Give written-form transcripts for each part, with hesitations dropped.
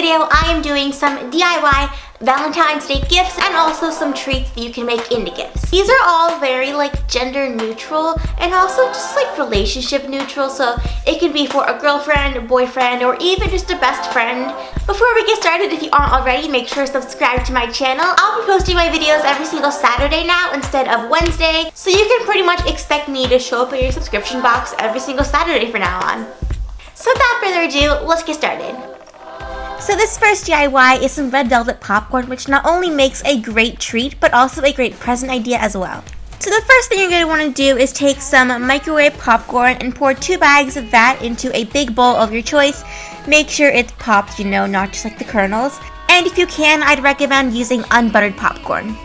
video, I am doing some DIY Valentine's Day gifts and also some treats that you can make into gifts. These are all very like gender neutral and also just like relationship neutral, so it can be for a girlfriend, a boyfriend, or even just a best friend. Before we get started, if you aren't already, make sure to subscribe to my channel. I'll be posting my videos every single Saturday now instead of Wednesday, so you can pretty much expect me to show up in your subscription box every single Saturday from now on. So without further ado, let's get started. So this first DIY is some red velvet popcorn, which not only makes a great treat, but also a great present idea as well. So the first thing you're going to want to do is take some microwave popcorn and pour 2 bags of that into a big bowl of your choice. Make sure it's popped, not just like the kernels. And if you can, I'd recommend using unbuttered popcorn.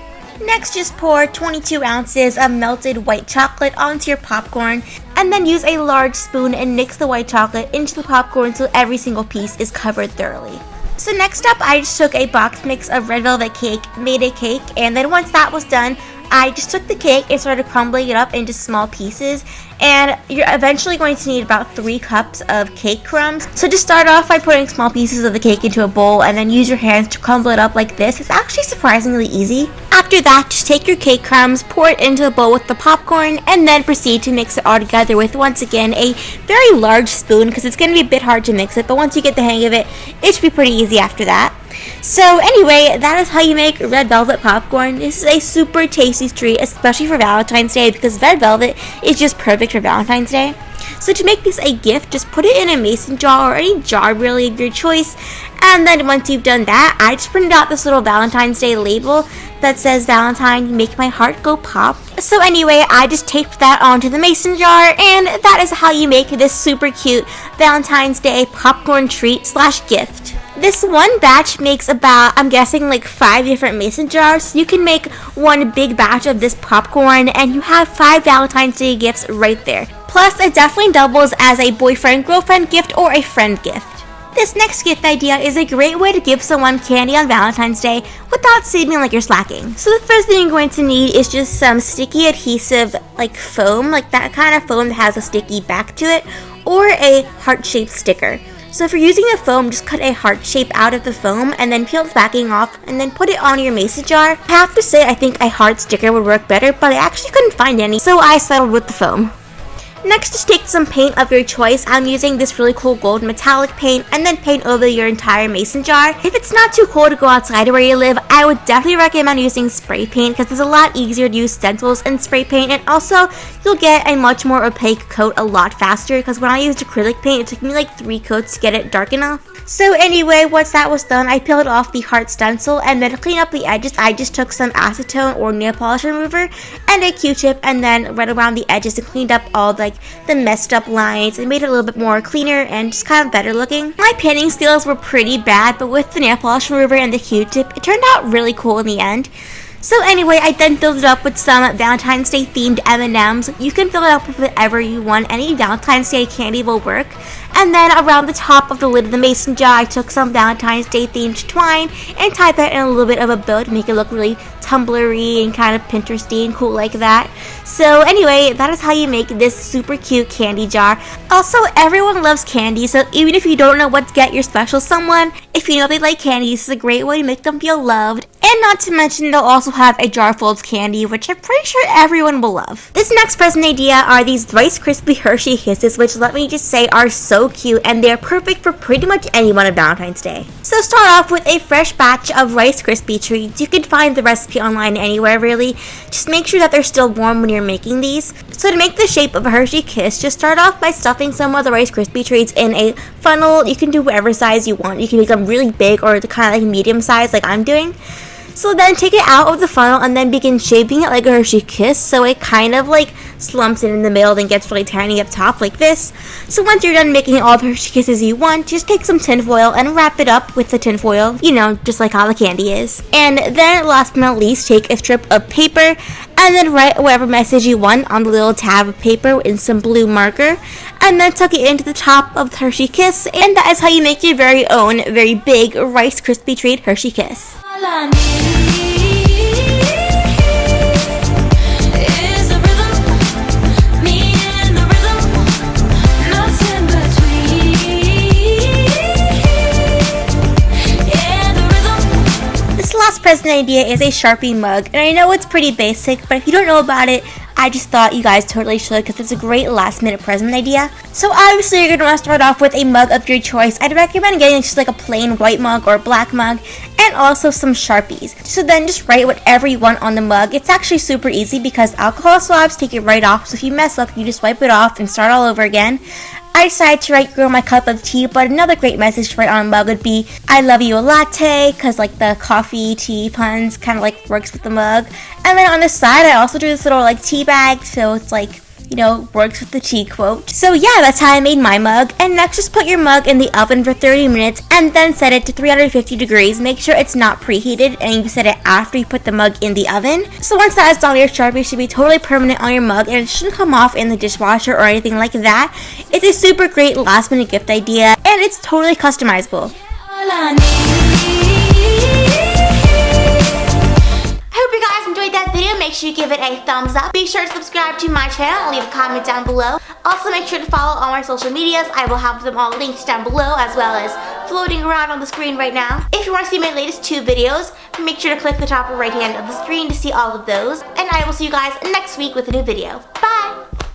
Next, just pour 22 ounces of melted white chocolate onto your popcorn, and then use a large spoon and mix the white chocolate into the popcorn so every single piece is covered thoroughly. So next up, I just took a box mix of red velvet cake, made a cake, and then once that was done, I just took the cake and started crumbling it up into small pieces, and you're eventually going to need about 3 cups of cake crumbs. So just start off by putting small pieces of the cake into a bowl and then use your hands to crumble it up like this. It's actually surprisingly easy. After that, just take your cake crumbs, pour it into the bowl with the popcorn, and then proceed to mix it all together with, once again, a very large spoon because it's going to be a bit hard to mix it, but once you get the hang of it, it should be pretty easy after that. So anyway, that is how you make red velvet popcorn. This is a super tasty treat, especially for Valentine's Day, because red velvet is just perfect for Valentine's Day. So to make this a gift, just put it in a mason jar or any jar really of your choice. And then once you've done that, I just printed out this little Valentine's Day label that says, "Valentine, you make my heart go pop." So anyway, I just taped that onto the mason jar, and that is how you make this super cute Valentine's Day popcorn treat / gift. This one batch makes about, I'm guessing, like 5 different mason jars. So you can make one big batch of this popcorn and you have 5 Valentine's Day gifts right there. Plus, it definitely doubles as a boyfriend-girlfriend gift or a friend gift. This next gift idea is a great way to give someone candy on Valentine's Day without seeming like you're slacking. So the first thing you're going to need is just some sticky adhesive like foam, like that kind of foam that has a sticky back to it, or a heart-shaped sticker. So if you're using a foam, just cut a heart shape out of the foam and then peel the backing off and then put it on your mason jar. I have to say I think a heart sticker would work better, but I actually couldn't find any, so I settled with the foam. Next, just take some paint of your choice. I'm using this really cool gold metallic paint, and then paint over your entire mason jar. If it's not too cold to go outside where you live, I would definitely recommend using spray paint because it's a lot easier to use stencils and spray paint, and also you'll get a much more opaque coat a lot faster because when I used acrylic paint, it took me like 3 coats to get it dark enough. So anyway, once that was done, I peeled off the heart stencil, and then to clean up the edges, I just took some acetone or nail polish remover and a Q-tip and then went around the edges and cleaned up all the messed up lines and made it a little bit more cleaner and just kind of better looking. My painting skills were pretty bad, but with the nail polish remover and the Q-tip, it turned out really cool in the end. So anyway, I then filled it up with some Valentine's Day themed M&Ms. You can fill it up with whatever you want. Any Valentine's Day candy will work. And then around the top of the lid of the mason jar, I took some Valentine's Day themed twine and tied that in a little bit of a bow to make it look really tumblery and kind of Pinteresty and cool like that. So anyway, that is how you make this super cute candy jar. Also, everyone loves candy, so even if you don't know what to get your special someone, if you know they like candy, this is a great way to make them feel loved. And not to mention, they'll also have a jar full of candy, which I'm pretty sure everyone will love. This next present idea are these Rice Krispie Hershey Kisses, which let me just say are so cute, and they're perfect for pretty much anyone on Valentine's Day. So start off with a fresh batch of Rice Krispie treats. You can find the recipe online anywhere really. Just make sure that they're still warm when you're making these. So to make the shape of a Hershey Kiss, just start off by stuffing some of the Rice Krispie treats in a funnel. You can do whatever size you want. You can make them really big or the kind of like medium size like I'm doing. So then take it out of the funnel and then begin shaping it like a Hershey Kiss so it kind of like slumps in the middle and gets really tiny up top like this. So once you're done making all the Hershey Kisses you want, just take some tinfoil and wrap it up with the tinfoil, just like how the candy is. And then last but not least, take a strip of paper and then write whatever message you want on the little tab of paper in some blue marker, and then tuck it into the top of the Hershey Kiss, and that is how you make your very own, very big Rice Krispie treat Hershey Kiss. present idea is a Sharpie mug, and I know it's pretty basic, but if you don't know about it, I just thought you guys totally should because it's a great last minute present idea. So obviously you're going to want to start off with a mug of your choice. I'd recommend getting just like a plain white mug or black mug, and also some Sharpies. So then just write whatever you want on the mug. It's actually super easy because alcohol swabs take it right off, so if you mess up, you just wipe it off and start all over again. I decided to write "Grow my cup of tea," but another great message to write on a mug would be "I love you a latte," because like the coffee tea puns kind of like works with the mug. And then on the side I also drew this little like tea bag, so it's like, you know, works with the tea quote. So yeah, that's how I made my mug. And next, just put your mug in the oven for 30 minutes and then set it to 350 degrees. Make sure it's not preheated and you set it after you put the mug in the oven. So once that is done, your Sharpie should be totally permanent on your mug and it shouldn't come off in the dishwasher or anything like that. It's a super great last minute gift idea and it's totally customizable. Make sure you give it a thumbs up. Be sure to subscribe to my channel and leave a comment down below. Also make sure to follow all my social medias. I will have them all linked down below as well as floating around on the screen right now. If you want to see my latest 2 videos, make sure to click the top right hand of the screen to see all of those. And I will see you guys next week with a new video. Bye!